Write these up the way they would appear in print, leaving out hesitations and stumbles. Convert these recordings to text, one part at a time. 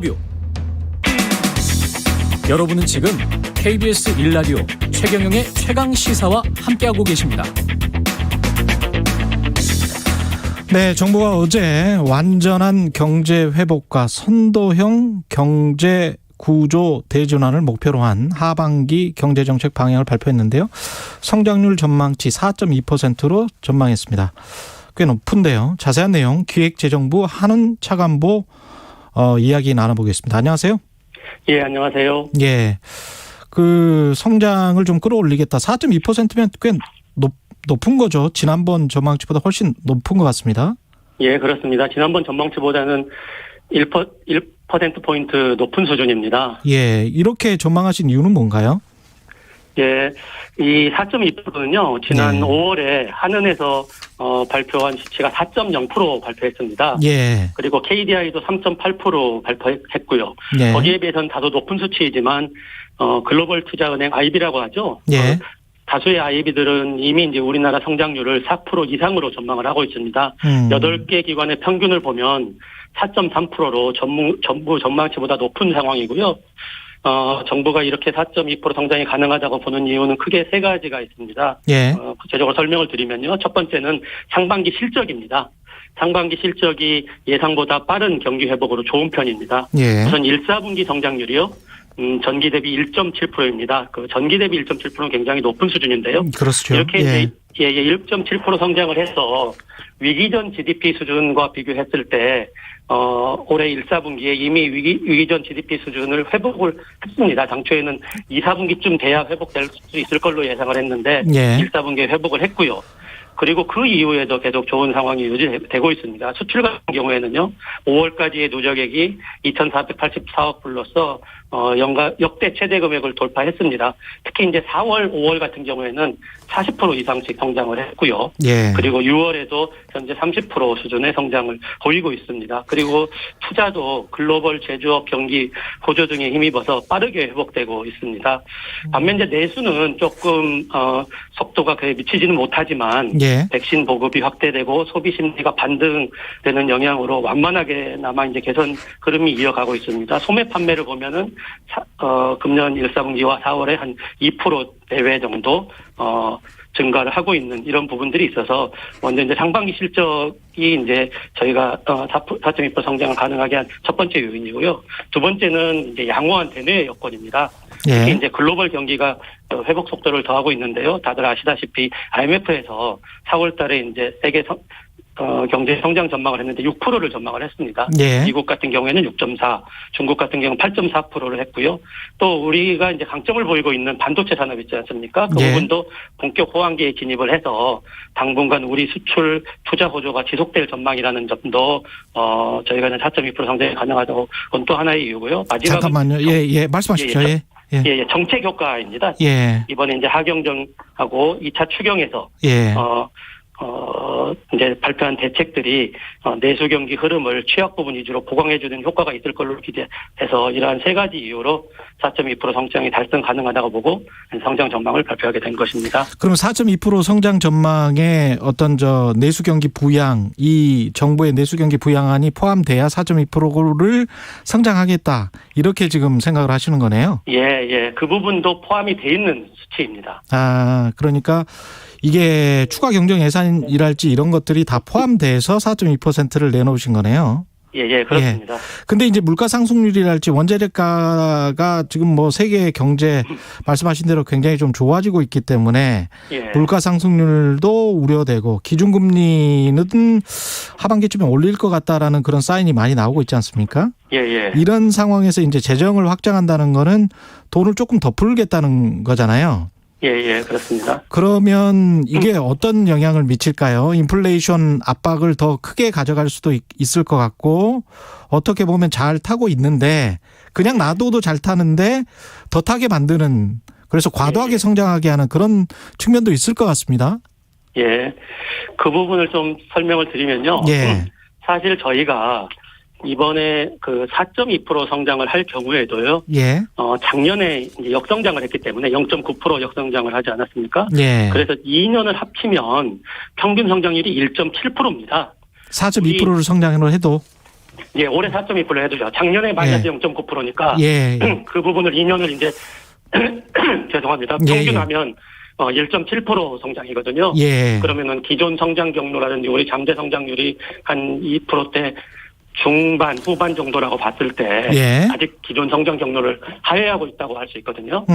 뷰. 여러분은 지금 KBS 1라디오 최경영의 최강 시사와 함께하고 계십니다. 네, 정부가 어제 완전한 경제 회복과 선도형 경제 구조 대전환을 목표로 한 하반기 경제정책 방향을 발표했는데요. 성장률 전망치 4.2%로 전망했습니다. 꽤 높은데요. 자세한 내용 기획재정부 한은 차관보 이야기 나눠보겠습니다. 안녕하세요. 예, 안녕하세요. 예, 그 성장을 좀 끌어올리겠다. 4.2%면 꽤 높은 거죠. 지난번 전망치보다 훨씬 높은 것 같습니다. 예, 그렇습니다. 지난번 전망치보다는 1%포인트 높은 수준입니다. 예, 이렇게 전망하신 이유는 뭔가요? 예, 이 4.2%는요, 지난 5월에 한은에서 발표한 수치가 4.0% 발표했습니다. 예. 그리고 KDI도 3.8% 발표했고요. 예. 거기에 비해서는 다소 높은 수치이지만, 글로벌 투자은행 IB라고 하죠. 예. 다수의 IB들은 이미 이제 우리나라 성장률을 4% 이상으로 전망을 하고 있습니다. 8개 기관의 평균을 보면 4.3%로 전부 전망치보다 높은 상황이고요. 정부가 이렇게 4.2% 성장이 가능하다고 보는 이유는 크게 세 가지가 있습니다. 예. 구체적으로 설명을 드리면요. 첫 번째는 상반기 실적입니다. 상반기 실적이 예상보다 빠른 경기 회복으로 좋은 편입니다. 예. 우선 1사분기 성장률이요. 전기 대비 1.7%입니다. 그 전기 대비 1.7%는 굉장히 높은 수준인데요. 그렇죠. 이렇게 예. 이제 1.7% 성장을 해서 위기 전 GDP 수준과 비교했을 때 올해 1사분기에 이미 위기 전 GDP 수준을 회복을 했습니다. 당초에는 2사분기쯤 돼야 회복될 수 있을 걸로 예상을 했는데 예. 1사분기에 회복을 했고요. 그리고 그 이후에도 계속 좋은 상황이 유지되고 있습니다. 수출 같은 경우에는요, 5월까지의 누적액이 2,484억 불로서 역대 최대 금액을 돌파했습니다. 특히 이제 4월, 5월 같은 경우에는 40% 이상씩 성장을 했고요. 예. 그리고 6월에도 현재 30% 수준의 성장을 보이고 있습니다. 그리고 투자도 글로벌 제조업 경기 호조 등에 힘입어서 빠르게 회복되고 있습니다. 반면 이제 내수는 조금 속도가 그에 미치지는 못하지만 예. 백신 보급이 확대되고 소비 심리가 반등되는 영향으로 완만하게 남아 이제 개선 흐름이 이어가고 있습니다. 소매 판매를 보면은 금년 1사분기와 4월에 한 2% 내외 정도 증가를 하고 있는 이런 부분들이 있어서 먼저 이제 상반기 실적이 이제 저희가 4.2% 성장을 가능하게 한 첫 번째 요인이고요. 두 번째는 이제 양호한 대내 여건입니다. 특히 예. 이제 글로벌 경기가 회복 속도를 더하고 있는데요. 다들 아시다시피 IMF에서 4월 달에 이제 세계 경제 성장 전망을 했는데 6%를 전망을 했습니다. 예. 미국 같은 경우에는 6.4, 중국 같은 경우는 8.4%를 했고요. 또 우리가 이제 강점을 보이고 있는 반도체 산업 있지 않습니까? 그 예. 부분도 본격 호황기에 진입을 해서 당분간 우리 수출 투자 호조가 지속될 전망이라는 점도 저희가 4.2% 성장이 가능하다고 그건 또 하나의 이유고요. 마지막은 잠깐만요. 예. 말씀하십시오. 예. 예, 정책 효과입니다. 예. 이번에 이제 하경정하고 2차 추경에서 예. 이제 발표한 대책들이 내수 경기 흐름을 취약 부분 위주로 보강해주는 효과가 있을 걸로 기대해서 이러한 세 가지 이유로 4.2% 성장이 달성 가능하다고 보고 성장 전망을 발표하게 된 것입니다. 그럼 4.2% 성장 전망에 어떤 내수 경기 부양, 이 정부의 내수 경기 부양안이 포함돼야 4.2%를 성장하겠다. 이렇게 지금 생각을 하시는 거네요. 예. 그 부분도 포함이 돼 있는 수치입니다. 그러니까 이게 추가 경정 예산이랄지 이런 것들이 다 포함돼서 4.2%를 내놓으신 거네요. 예, 그렇습니다. 근데 이제 물가 상승률이랄지 원자재가가 지금 뭐 세계 경제 말씀하신 대로 굉장히 좀 좋아지고 있기 때문에 물가 상승률도 우려되고 기준금리는 하반기쯤에 올릴 것 같다라는 그런 사인이 많이 나오고 있지 않습니까? 예. 이런 상황에서 이제 재정을 확장한다는 거는 돈을 조금 더 풀겠다는 거잖아요. 예, 그렇습니다. 그러면 이게 어떤 영향을 미칠까요? 인플레이션 압박을 더 크게 가져갈 수도 있을 것 같고, 어떻게 보면 잘 타고 있는데 그냥 놔둬도 잘 타는데 더 타게 만드는, 그래서 과도하게 성장하게 하는 그런 측면도 있을 것 같습니다. 예, 그 부분을 좀 설명을 드리면요. 예. 사실 저희가 이번에 그 4.2% 성장을 할 경우에도요. 예. 작년에 이제 역성장을 했기 때문에 0.9% 역성장을 하지 않았습니까? 예. 그래서 2년을 합치면 평균 성장률이 1.7%입니다. 4.2%를 성장을 해도. 예, 올해 4.2%를 해두죠. 작년에 마이너스 0.9%니까 예. 그 부분을 2년을 이제 죄송합니다. 평균하면 1.7% 성장이거든요. 예. 그러면은 기존 성장 경로라든지 우리 잠재 성장률이 한 2%대 중반, 후반 정도라고 봤을 때 예. 아직 기존 성장 경로를 하회하고 있다고 할 수 있거든요.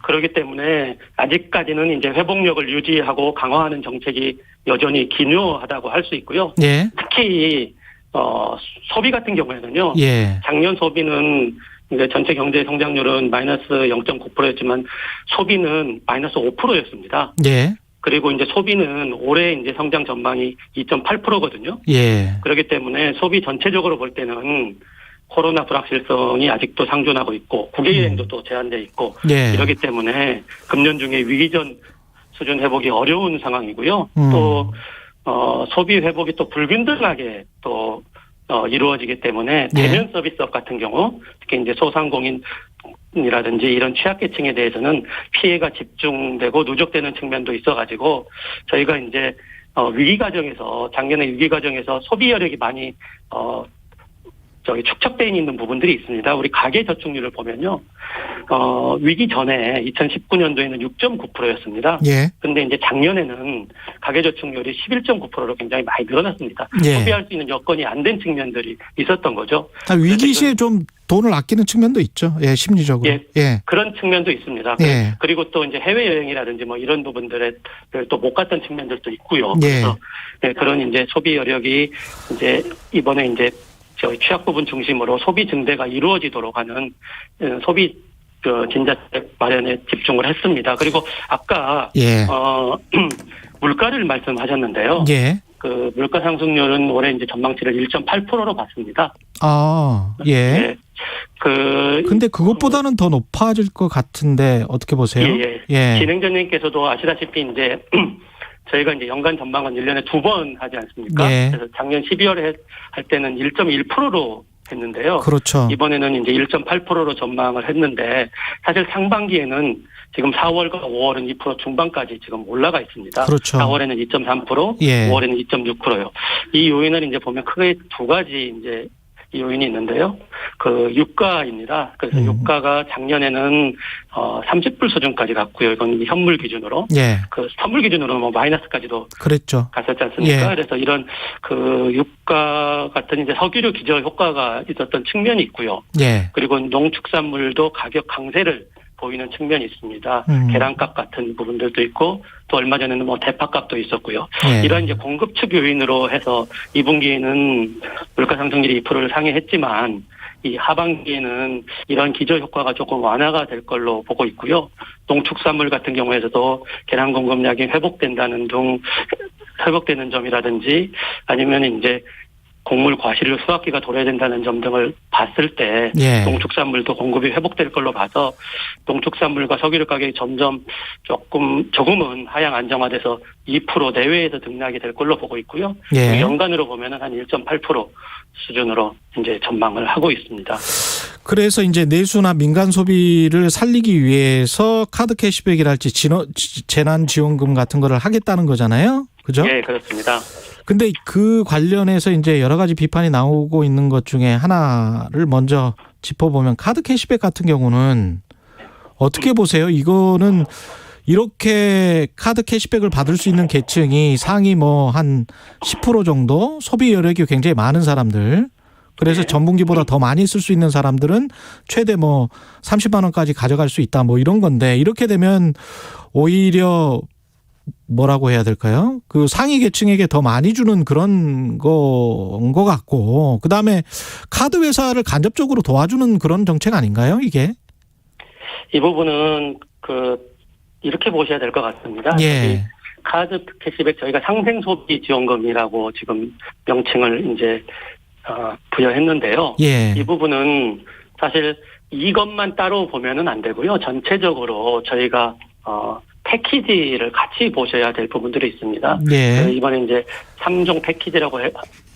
그렇기 때문에 아직까지는 이제 회복력을 유지하고 강화하는 정책이 여전히 기묘하다고 할 수 있고요. 예. 특히 소비 같은 경우에는요. 예. 작년 소비는 이제 전체 경제 성장률은 마이너스 0.9%였지만 소비는 마이너스 5%였습니다. 예. 그리고 이제 소비는 올해 이제 성장 전망이 2.8%거든요. 예. 그렇기 때문에 소비 전체적으로 볼 때는 코로나 불확실성이 아직도 상존하고 있고 국외여행도 또 제한돼 있고 예. 이러기 때문에 금년 중에 위기 전 수준 회복이 어려운 상황이고요. 또 소비 회복이 또 불균등하게 또 이루어지기 때문에 대면 서비스업 같은 경우 특히 이제 소상공인이라든지 이런 취약계층에 대해서는 피해가 집중되고 누적되는 측면도 있어가지고 저희가 이제 위기 과정에서 작년에 위기 과정에서 소비 여력이 많이 축적되어 있는 부분들이 있습니다. 우리 가계 저축률을 보면요. 위기 전에 2019년도에는 6.9%였습니다. 예. 근데 이제 작년에는 가계 저축률이 11.9%로 굉장히 많이 늘어났습니다. 예. 소비할 수 있는 여건이 안 된 측면들이 있었던 거죠. 위기 시에 좀 돈을 아끼는 측면도 있죠. 예, 심리적으로. 예. 예. 그런 측면도 있습니다. 예. 그리고 또 이제 해외여행이라든지 뭐 이런 부분들에 또 못 갔던 측면들도 있고요. 예. 그래서 그런 이제 소비 여력이 이제 이번에 이제 저희 취약 부분 중심으로 소비 증대가 이루어지도록 하는 소비 진자책 마련에 집중을 했습니다. 그리고 아까 예. 물가를 말씀하셨는데요. 예. 그 물가 상승률은 올해 이제 전망치를 1.8%로 봤습니다. 아, 예. 네. 근데 그것보다는 더 높아질 것 같은데 어떻게 보세요? 예. 진행자님께서도 아시다시피 이제 저희가 이제 연간 전망은 1년에 2번 하지 않습니까? 예. 그래서 작년 12월에 할 때는 1.1%로 했는데요. 그렇죠. 이번에는 이제 1.8%로 전망을 했는데 사실 상반기에는 지금 4월과 5월은 2% 중반까지 지금 올라가 있습니다. 그렇죠. 4월에는 2.3%, 예. 5월에는 2.6%요. 이 요인을 이제 보면 크게 두 가지 이제 요인이 있는데요. 그 유가입니다. 그래서 유가가 작년에는 30불 수준까지 갔고요. 이건 현물 기준으로. 예. 그 선물 기준으로 뭐 마이너스까지도 그랬죠. 갔었지 않습니까? 예. 그래서 이런 그 유가 같은 이제 석유류 기저 효과가 있었던 측면이 있고요. 예. 그리고 농축산물도 가격 강세를 보이는 측면이 있습니다. 계란값 같은 부분들도 있고 또 얼마 전에는 뭐 대파값도 있었고요. 예. 이런 이제 공급축 요인으로 해서 2분기에는 물가 상승률이 2%를 상회했지만 이 하반기에는 이런 기저 효과가 조금 완화가 될 걸로 보고 있고요. 농축산물 같은 경우에서도 계란 공급량이 회복되는 점이라든지 아니면 이제 곡물 과실류 수확기가 도래야 된다는 점 등을 봤을 때 예. 농축산물도 공급이 회복될 걸로 봐서 농축산물과 석유류 가격이 점점 조금은 하향 안정화돼서 2% 내외에서 등락이 될 걸로 보고 있고요. 예. 연간으로 보면은 한 1.8% 수준으로 이제 전망을 하고 있습니다. 그래서 이제 내수나 민간 소비를 살리기 위해서 카드 캐시백이랄지 재난지원금 같은 거를 하겠다는 거잖아요. 그죠? 네, 그렇습니다. 근데 그 관련해서 이제 여러 가지 비판이 나오고 있는 것 중에 하나를 먼저 짚어보면 카드 캐시백 같은 경우는 어떻게 보세요? 이거는 이렇게 카드 캐시백을 받을 수 있는 계층이 상위 뭐 한 10% 정도 소비 여력이 굉장히 많은 사람들. 그래서 전분기보다 더 많이 쓸 수 있는 사람들은 최대 뭐 30만 원까지 가져갈 수 있다 뭐 이런 건데 이렇게 되면 오히려 뭐라고 해야 될까요? 그 상위 계층에게 더 많이 주는 그런 거인 것 같고 그다음에 카드 회사를 간접적으로 도와주는 그런 정책 아닌가요? 이게? 이 부분은 이렇게 보셔야 될 것 같습니다. 예. 카드 캐시백 저희가 상생소비 지원금이라고 지금 명칭을 이제 부여했는데요. 예. 이 부분은 사실 이것만 따로 보면은 안 되고요. 전체적으로 저희가 패키지를 같이 보셔야 될 부분들이 있습니다. 예. 이번에 이제 3종 패키지라고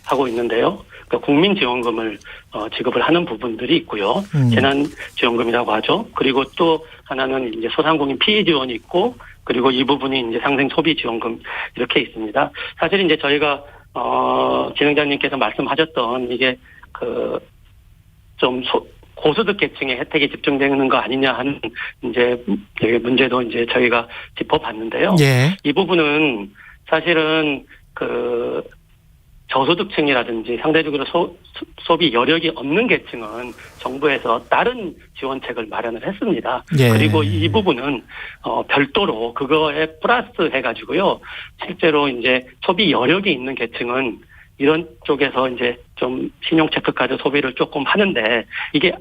하고 있는데요. 그러니까 국민지원금을 지급을 하는 부분들이 있고요. 재난지원금이라고 하죠. 그리고 또 하나는 이제 소상공인 피해 지원이 있고, 그리고 이 부분이 이제 상생소비지원금 이렇게 있습니다. 사실 이제 저희가 진행자님께서 말씀하셨던 이게 좀 고소득 계층의 혜택이 집중되는 거 아니냐 하는 이제 문제도 이제 저희가 짚어봤는데요. 예. 이 부분은 사실은 저소득층이라든지 상대적으로 소비 여력이 없는 계층은 정부에서 다른 지원책을 마련을 했습니다. 예. 그리고 이 부분은 별도로 그거에 플러스 해가지고요. 실제로 이제 소비 여력이 있는 계층은 이런 쪽에서 이제 좀 신용 체크카드 소비를 조금 하는데 이게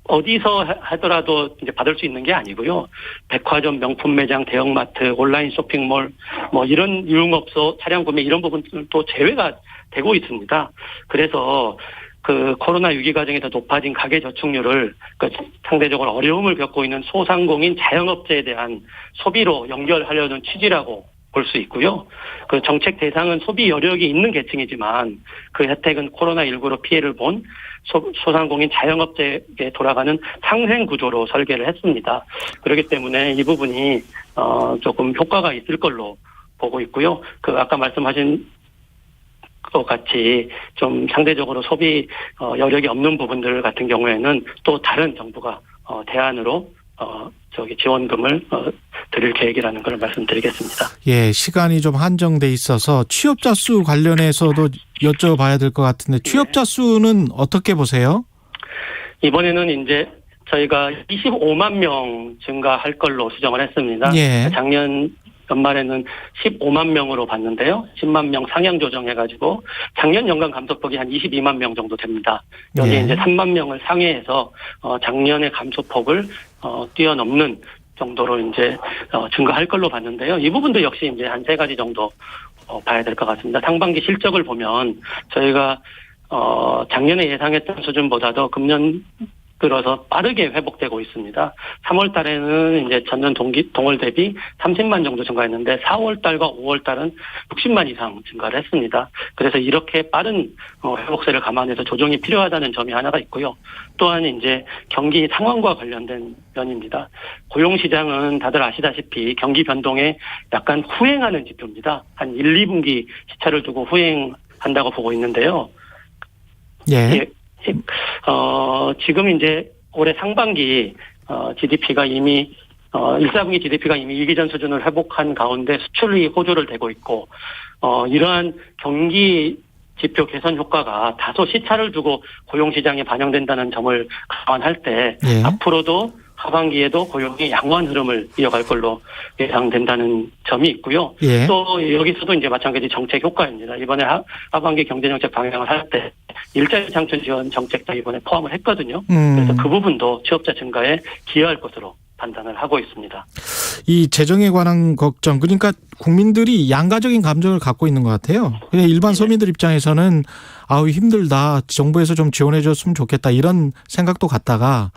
어디서 하더라도 이제 받을 수 있는 게 아니고요. 백화점, 명품 매장, 대형마트, 온라인 쇼핑몰, 뭐 이런 유흥업소, 차량 구매 이런 부분들도 제외가 되고 있습니다. 그래서 코로나 위기 과정에서 높아진 가계 저축률을 상대적으로 어려움을 겪고 있는 소상공인 자영업자에 대한 소비로 연결하려는 취지라고 볼 수 있고요. 정책 대상은 소비 여력이 있는 계층이지만 그 혜택은 코로나19로 피해를 본 소상공인 자영업자에게 돌아가는 상생 구조로 설계를 했습니다. 그렇기 때문에 이 부분이 조금 효과가 있을 걸로 보고 있고요. 아까 말씀하신 것 같이 좀 상대적으로 소비 여력이 없는 부분들 같은 경우에는 또 다른 정부가 대안으로 지원금을 드릴 계획이라는 걸 말씀드리겠습니다. 예, 시간이 좀 한정돼 있어서 취업자 수 관련해서도 여쭤봐야 될 것 같은데 취업자 수는 어떻게 보세요? 이번에는 이제 저희가 25만 명 증가할 걸로 수정을 했습니다. 예. 작년 연말에는 15만 명으로 봤는데요. 10만 명 상향 조정해가지고 작년 연간 감소폭이 한 22만 명 정도 됩니다. 여기에 예. 이제 3만 명을 상회해서 작년의 감소폭을 뛰어넘는 정도로 이제 증가할 걸로 봤는데요. 이 부분도 역시 이제 한 3가지 정도 봐야 될 것 같습니다. 상반기 실적을 보면 저희가 작년에 예상했던 수준보다도 금년 들어서 빠르게 회복되고 있습니다. 3월 달에는 이제 전년 동월 대비 30만 정도 증가했는데 4월 달과 5월 달은 60만 이상 증가를 했습니다. 그래서 이렇게 빠른 회복세를 감안해서 조정이 필요하다는 점이 하나가 있고요. 또한 이제 경기 상황과 관련된 면입니다. 고용 시장은 다들 아시다시피 경기 변동에 약간 후행하는 지표입니다. 한 1, 2분기 시차를 두고 후행한다고 보고 있는데요. 예. 지금 이제 올해 상반기 GDP가 이미 1, 4분기 GDP가 이미 위기 전 수준을 회복한 가운데 수출이 호조를 대고 있고 이러한 경기 지표 개선 효과가 다소 시차를 두고 고용 시장에 반영된다는 점을 감안할 때 예. 앞으로도 하반기에도 고용이 양호한 흐름을 이어갈 걸로 예상된다는 점이 있고요. 예. 또 여기서도 이제 마찬가지 정책 효과입니다. 이번에 하반기 경제정책 방향을 할 때 일자리 창출 지원 정책도 이번에 포함을 했거든요. 그래서 그 부분도 취업자 증가에 기여할 것으로 판단을 하고 있습니다. 이 재정에 관한 걱정, 그러니까 국민들이 양가적인 감정을 갖고 있는 것 같아요. 그냥 일반 서민들 입장에서는 아우 힘들다, 정부에서 좀 지원해 줬으면 좋겠다 이런 생각도 갖다가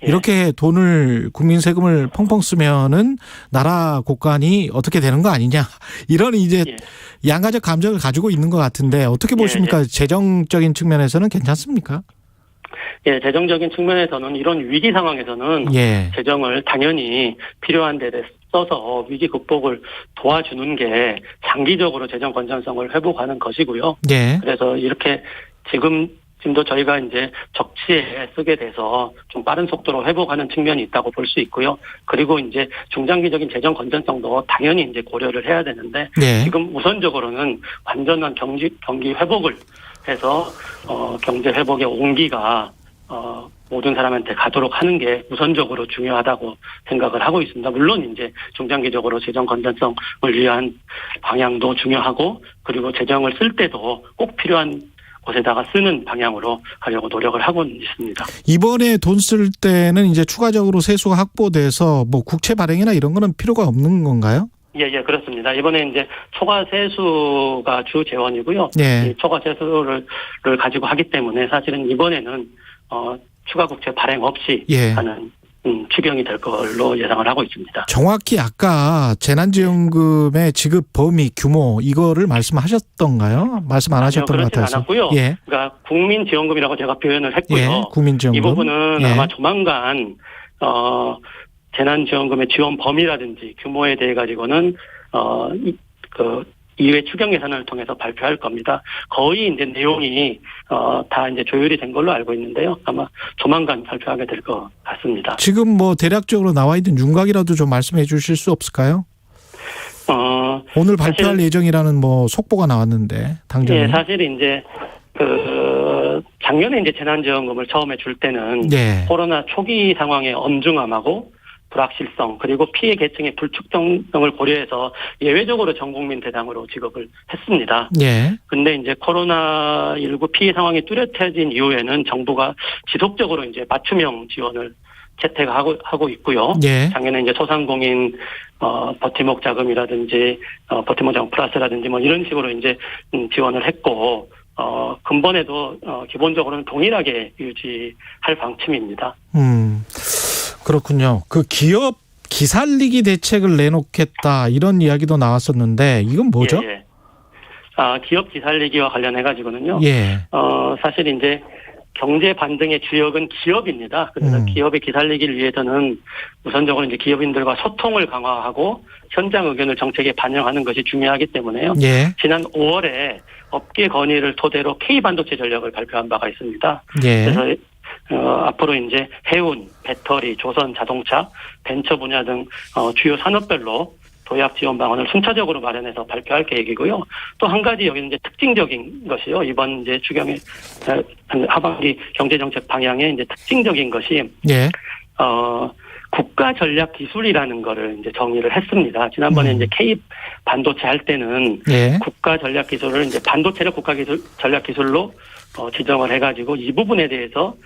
이렇게 돈을 국민 세금을 펑펑 쓰면은 나라 곳간이 어떻게 되는 거 아니냐 이런 이제 양가적 감정을 가지고 있는 것 같은데 어떻게 보십니까? 재정적인 측면에서는 괜찮습니까? 예, 재정적인 측면에서는 이런 위기 상황에서는 예. 재정을 당연히 필요한 데 써서 위기 극복을 도와주는 게 장기적으로 재정 건전성을 회복하는 것이고요. 예. 그래서 이렇게 지금도 저희가 이제 적치에 쓰게 돼서 좀 빠른 속도로 회복하는 측면이 있다고 볼 수 있고요. 그리고 이제 중장기적인 재정 건전성도 당연히 이제 고려를 해야 되는데 예. 지금 우선적으로는 완전한 경기 회복을 해서 경제 회복의 온기가 모든 사람한테 가도록 하는 게 우선적으로 중요하다고 생각을 하고 있습니다. 물론 이제 중장기적으로 재정 건전성을 위한 방향도 중요하고 그리고 재정을 쓸 때도 꼭 필요한 곳에다가 쓰는 방향으로 하려고 노력을 하고 있습니다. 이번에 돈 쓸 때는 이제 추가적으로 세수가 확보돼서 뭐 국채 발행이나 이런 거는 필요가 없는 건가요? 예, 그렇습니다. 이번에 이제 초과 세수가 주 재원이고요. 예. 이 초과 세수를 가지고 하기 때문에 사실은 이번에는 추가 국채 발행 없이 하는 추경이 될 걸로 예상을 하고 있습니다. 정확히 아까 재난지원금의 지급 범위 규모 이거를 말씀하셨던가요? 말씀 안 하셨던 것 같아서. 않았고요. 예. 그러니까 국민지원금이라고 제가 표현을 했고요. 예. 국민지원금. 이 부분은 아마 조만간 재난지원금의 지원 범위라든지 규모에 대해 가지고는 이후에 추경 예산을 통해서 발표할 겁니다. 거의 이제 내용이 다 이제 조율이 된 걸로 알고 있는데요. 아마 조만간 발표하게 될 것 같습니다. 지금 뭐 대략적으로 나와 있는 윤곽이라도 좀 말씀해 주실 수 없을까요? 오늘 발표할 예정이라는 뭐 속보가 나왔는데 당장에. 예, 사실 이제 작년에 이제 재난지원금을 처음에 줄 때는 코로나 초기 상황의 엄중함하고 불확실성 그리고 피해 계층의 불특정성을 고려해서 예외적으로 전 국민 대상으로 지급을 했습니다. 근데 이제 코로나19 피해 상황이 뚜렷해진 이후에는 정부가 지속적으로 이제 맞춤형 지원을 채택하고 있고요. 작년에 이제 소상공인 버팀목 자금이라든지 버팀목 자금 플러스라든지 뭐 이런 식으로 이제 지원을 했고 근본에도 기본적으로는 동일하게 유지할 방침입니다. 그렇군요. 그 기업 기살리기 대책을 내놓겠다 이런 이야기도 나왔었는데 이건 뭐죠? 기업 기살리기와 관련해 가지고는요. 사실 이제 경제 반등의 주역은 기업입니다. 그래서 기업의 기살리기를 위해서는 우선적으로 이제 기업인들과 소통을 강화하고 현장 의견을 정책에 반영하는 것이 중요하기 때문에요. 지난 5월에 업계 건의를 토대로 K반도체 전략을 발표한 바가 있습니다. 그래서 앞으로 이제 해운, 배터리, 조선, 자동차, 벤처 분야 등 주요 산업별로 도약 지원 방안을 순차적으로 마련해서 발표할 계획이고요. 또 한 가지 여기는 이제 특징적인 것이요. 이번 이제 추경의 하반기 경제정책 방향에 이제 특징적인 것이 국가 전략 기술이라는 거를 이제 정의를 했습니다. 지난번에 이제 K 반도체 할 때는 국가 전략 기술을 이제 반도체를 국가 전략 기술로 지정을 해가지고 이 부분에 대해서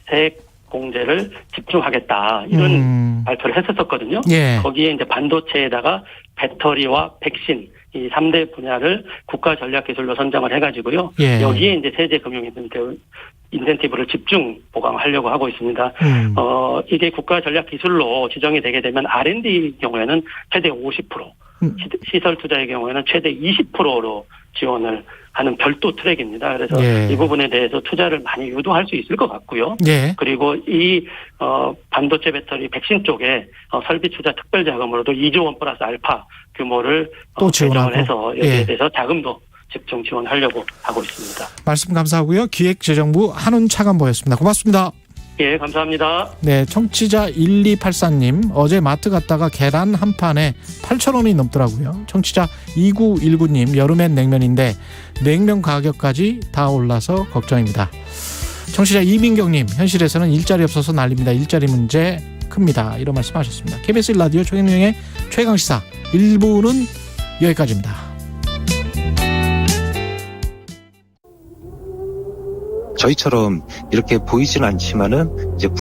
세액 공제를 집중하겠다 이런 발표를 했었거든요. 거기에 이제 반도체에다가 배터리와 백신 이 3대 분야를 국가 전략 기술로 선정을 해가지고요. 여기에 이제 세제 금융 인센티브를 집중 보강하려고 하고 있습니다. 이게 국가 전략 기술로 지정이 되게 되면 R&D 경우에는 최대 50%, 시설 투자의 경우에는 최대 20%로 지원을 하는 별도 트랙입니다. 그래서 이 부분에 대해서 투자를 많이 유도할 수 있을 것 같고요. 그리고 이 반도체 배터리 백신 쪽에 설비 투자 특별 자금으로도 2조 원 플러스 알파 규모를 또 지원을 해서 여기에 대해서 자금도 집중 지원하려고 하고 있습니다. 말씀 감사하고요. 기획재정부 한훈 차관보였습니다. 고맙습니다. 예, 감사합니다. 네, 청취자 1284님 어제 마트 갔다가 계란 한 판에 8,000원이 넘더라고요. 청취자 2919님 여름엔 냉면인데 냉면 가격까지 다 올라서 걱정입니다. 청취자 이민경님 현실에서는 일자리 없어서 난립니다. 일자리 문제 큽니다. 이런 말씀하셨습니다. KBS 1라디오 최경영의 최강시사 1부는 여기까지입니다. 저희처럼 이렇게 보이진 않지만은 이제